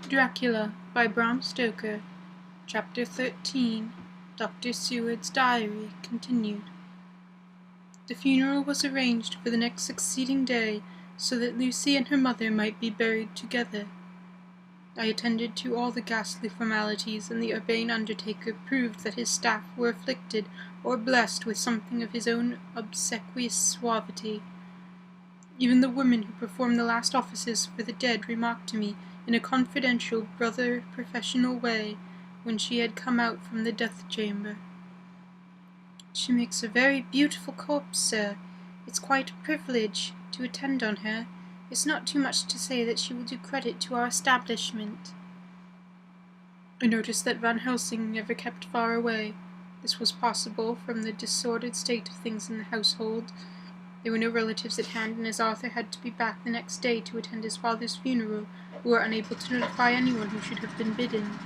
Dracula by Bram Stoker, Chapter 13, Dr. Seward's Diary, continued. The funeral was arranged for the next succeeding day, so that Lucy and her mother might be buried together. I attended to all the ghastly formalities, and the urbane undertaker proved that his staff were afflicted or blessed with something of his own obsequious suavity. Even the woman who performed the last offices for the dead remarked to me, in a confidential, brother-professional way, when she had come out from the death-chamber, "She makes a very beautiful corpse, sir. It's quite a privilege to attend on her. It's not too much to say that she will do credit to our establishment." I noticed that Van Helsing never kept far away. This was possible from the disordered state of things in the household. There were no relatives at hand, and as Arthur had to be back the next day to attend his father's funeral, we were unable to notify anyone who should have been bidden.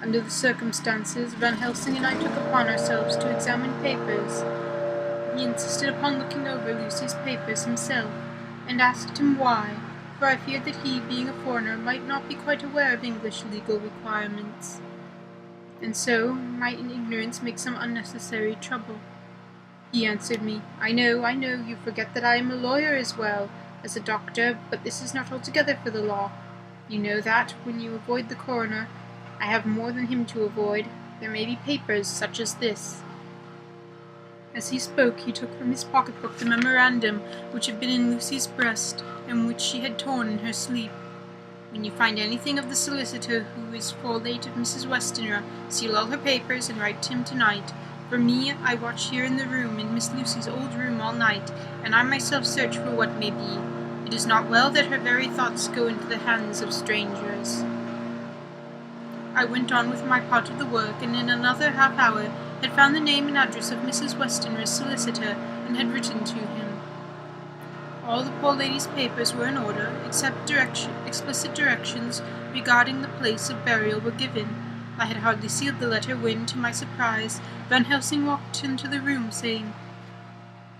Under the circumstances, Van Helsing and I took upon ourselves to examine papers. He insisted upon looking over Lucy's papers himself, and asked him why, for I feared that he, being a foreigner, might not be quite aware of English legal requirements, and so might in ignorance make some unnecessary trouble. He answered me, I know, you forget that I am a lawyer as well as a doctor, but this is not altogether for the law. You know that, when you avoid the coroner, I have more than him to avoid. There may be papers such as this." As he spoke, he took from his pocket-book the memorandum which had been in Lucy's breast, and which she had torn in her sleep. "When you find anything of the solicitor who is for late of Mrs. Westenra, seal all her papers and write to him tonight. For me, I watch here in the room, in Miss Lucy's old room, all night, and I myself search for what may be. It is not well that her very thoughts go into the hands of strangers." I went on with my part of the work, and in another half-hour had found the name and address of Mrs. Westenra's solicitor, and had written to him. All the poor lady's papers were in order, except explicit directions regarding the place of burial were given. I had hardly sealed the letter when, to my surprise, Van Helsing walked into the room, saying,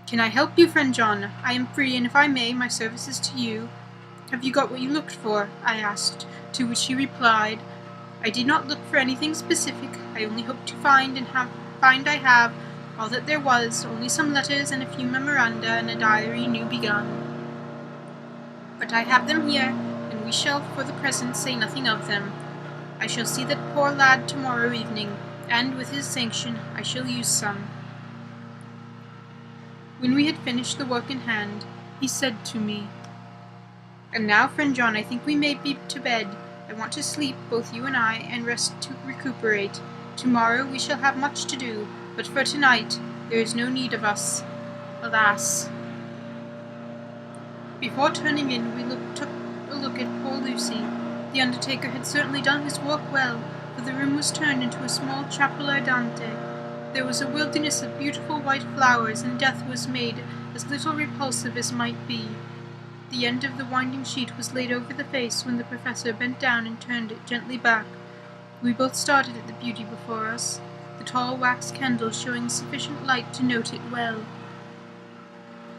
"Can I help you, friend John? I am free, and if I may, my service is to you." "Have you got what you looked for?" I asked, to which he replied, "I did not look for anything specific. I only hoped to find I have all that there was, only some letters and a few memoranda and a diary new begun. But I have them here, and we shall for the present say nothing of them. I shall see that poor lad tomorrow evening, and, with his sanction, I shall use some." When we had finished the work in hand, he said to me, "And now, friend John, I think we may be to bed. I want to sleep, both you and I, and rest to recuperate. Tomorrow we shall have much to do, but for tonight there is no need of us. Alas." Before turning in, we took a look at poor Lucy. The undertaker had certainly done his work well, for the room was turned into a small chapel ardente. There was a wilderness of beautiful white flowers, and death was made as little repulsive as might be. The end of the winding sheet was laid over the face when the professor bent down and turned it gently back. We both started at the beauty before us, the tall wax candle showing sufficient light to note it well.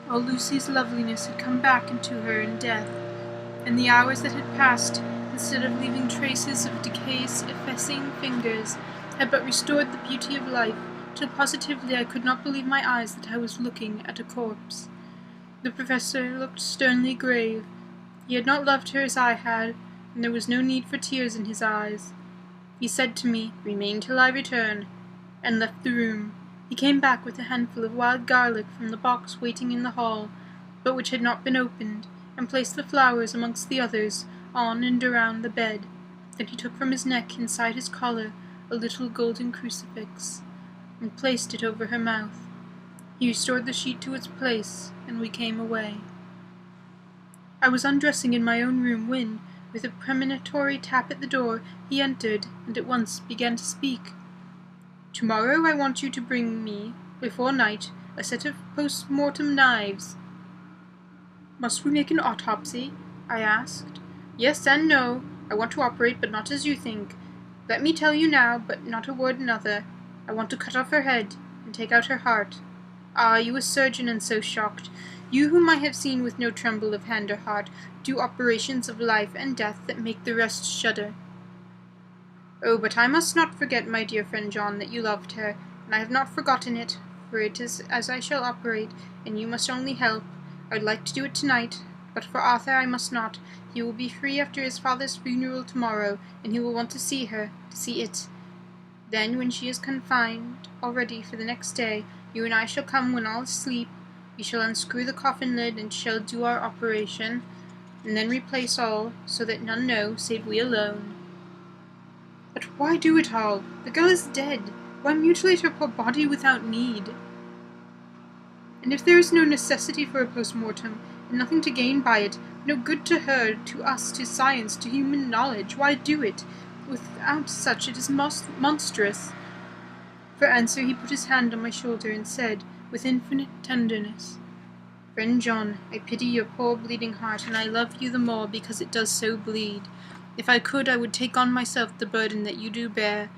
All Lucy's loveliness had come back into her in death, and the hours that had passed, instead of leaving traces of decay's effacing fingers, had but restored the beauty of life, till positively I could not believe my eyes that I was looking at a corpse. The professor looked sternly grave. He had not loved her as I had, and there was no need for tears in his eyes. He said to me, "Remain till I return," and left the room. He came back with a handful of wild garlic from the box waiting in the hall, but which had not been opened, and placed the flowers amongst the others, on and around the bed. Then he took from his neck, inside his collar, a little golden crucifix, and placed it over her mouth. He restored the sheet to its place, and we came away. I was undressing in my own room when, with a premonitory tap at the door, he entered, and at once began to speak. "Tomorrow I want you to bring me, before night, a set of post-mortem knives." "Must we make an autopsy?" I asked. "Yes and no. I want to operate, but not as you think. Let me tell you now, but not a word another. I want to cut off her head, and take out her heart. Ah, you a surgeon and so shocked. You whom I have seen with no tremble of hand or heart, do operations of life and death that make the rest shudder. Oh, but I must not forget, my dear friend John, that you loved her, and I have not forgotten it, for it is as I shall operate, and you must only help. I would like to do it tonight, but for Arthur I must not. He will be free after his father's funeral tomorrow, and he will want to see her, to see it. Then, when she is confined, all ready for the next day, you and I shall come when all is asleep. We shall unscrew the coffin lid, and shall do our operation, and then replace all, so that none know, save we alone. But why do it all? The girl is dead. Why mutilate her poor body without need? And if there is no necessity for a post-mortem, and nothing to gain by it, no good to her, to us, to science, to human knowledge, why do it? Without such it is monstrous. For answer he put his hand on my shoulder and said, with infinite tenderness, Friend John, I pity your poor bleeding heart, and I love you the more because it does so bleed. If I could, I would take on myself the burden that you do bear,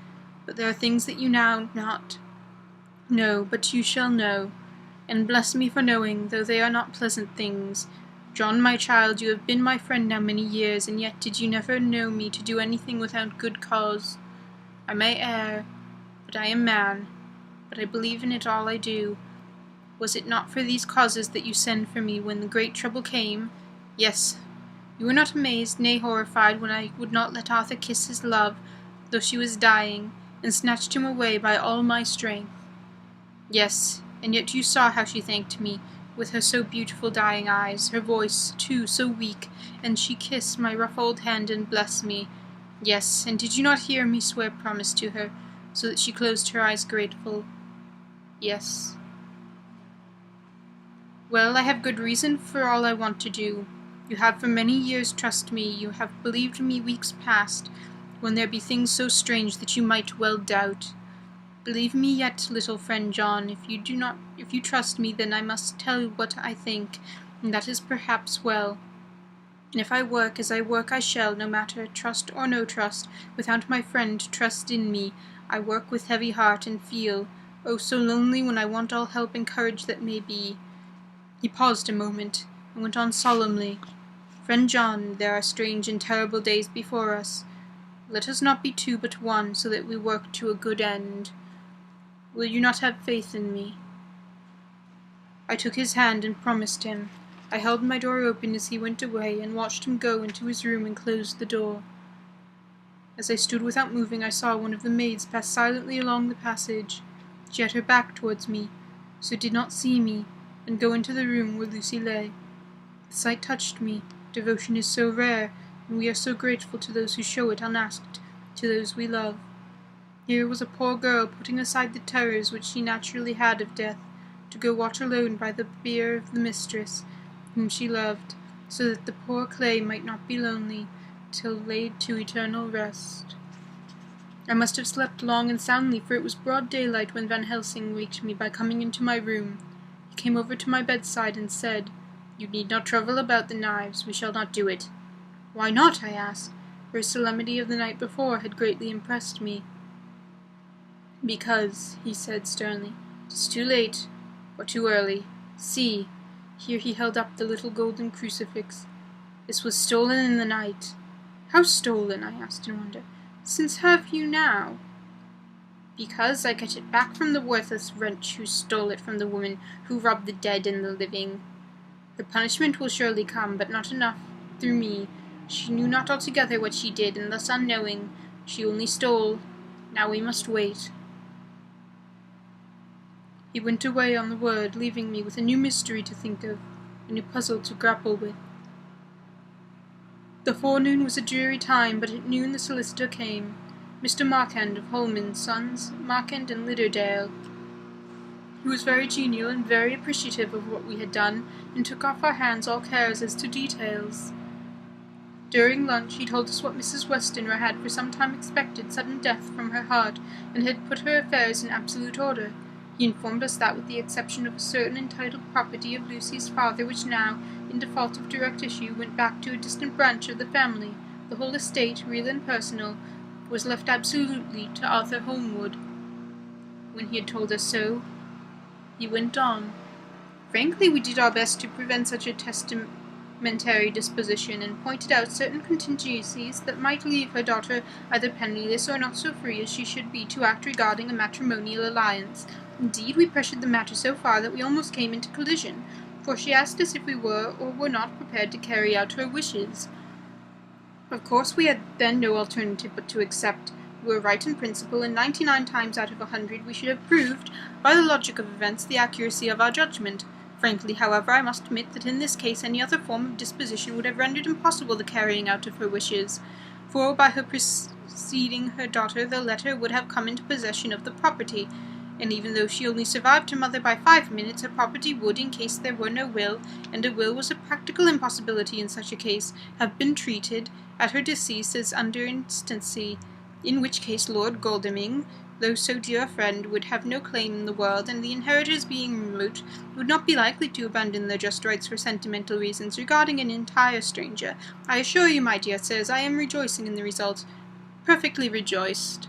but there are things that you now not know, but you shall know, and bless me for knowing, though they are not pleasant things. John, my child, you have been my friend now many years, and yet did you never know me to do anything without good cause? I may err, but I am man, but I believe in it all I do. Was it not for these causes that you sent for me when the great trouble came? Yes. You were not amazed, nay horrified, when I would not let Arthur kiss his love, though she was dying, and snatched him away by all my strength. Yes, and yet you saw how she thanked me, with her so beautiful dying eyes, her voice, too, so weak, and she kissed my rough old hand and blessed me. Yes, and did you not hear me swear promise to her, so that she closed her eyes grateful? Yes. Well, I have good reason for all I want to do. You have for many years trusted me, you have believed me weeks past, when there be things so strange that you might well doubt. Believe me yet, little friend John, if you trust me, then I must tell what I think, and that is perhaps well. And if I work as I work I shall, no matter trust or no trust, without my friend trust in me, I work with heavy heart and feel, oh so lonely when I want all help and courage that may be. He paused a moment, and went on solemnly, Friend John, there are strange and terrible days before us. Let us not be two but one, so that we work to a good end. Will you not have faith in me? I took his hand and promised him. I held my door open as he went away, and watched him go into his room and close the door. As I stood without moving, I saw one of the maids pass silently along the passage. She had her back towards me, so did not see me, and go into the room where Lucy lay. The sight touched me. Devotion is so rare, and we are so grateful to those who show it unasked, to those we love. Here was a poor girl putting aside the terrors which she naturally had of death, to go watch alone by the bier of the mistress, whom she loved, so that the poor clay might not be lonely, till laid to eternal rest. I must have slept long and soundly, for it was broad daylight when Van Helsing waked me by coming into my room. He came over to my bedside and said, You need not trouble about the knives, we shall not do it. Why not? I asked, for his solemnity of the night before had greatly impressed me. Because, he said sternly, it is too late, or too early. See, here he held up the little golden crucifix. This was stolen in the night. How stolen? I asked in wonder. Since have you now? Because I get it back from the worthless wretch who stole it from the woman who robbed the dead and the living. Her punishment will surely come, but not enough through me. She knew not altogether what she did, and thus unknowing, she only stole. Now we must wait. He went away on the word, leaving me with a new mystery to think of, a new puzzle to grapple with. The forenoon was a dreary time, but at noon the solicitor came, Mr. Markand of Holman, Sons, Markand and Lidderdale. He was very genial and very appreciative of what we had done, and took off our hands all cares as to details. During lunch he told us what Mrs. Westenra had for some time expected sudden death from her heart, and had put her affairs in absolute order. He informed us that, with the exception of a certain entitled property of Lucy's father, which now, in default of direct issue, went back to a distant branch of the family, the whole estate, real and personal, was left absolutely to Arthur Holmwood. When he had told us so, he went on. Frankly, we did our best to prevent such a testamentary disposition, and pointed out certain contingencies that might leave her daughter either penniless or not so free as she should be to act regarding a matrimonial alliance. Indeed, we pressured the matter so far that we almost came into collision, for she asked us if we were or were not prepared to carry out her wishes. Of course we had then no alternative but to accept. We were right in principle, and 99 times out of 100 we should have proved, by the logic of events, the accuracy of our judgment. Frankly, however, I must admit that in this case any other form of disposition would have rendered impossible the carrying out of her wishes, for by her preceding her daughter the latter would have come into possession of the property, and even though she only survived her mother by 5 minutes, her property would, in case there were no will, and a will was a practical impossibility in such a case, have been treated, at her decease, as under instancy, in which case Lord Godalming, though so dear a friend, would have no claim in the world, and the inheritors being remote, would not be likely to abandon their just rights for sentimental reasons regarding an entire stranger. I assure you, my dear sirs, I am rejoicing in the result, perfectly rejoiced.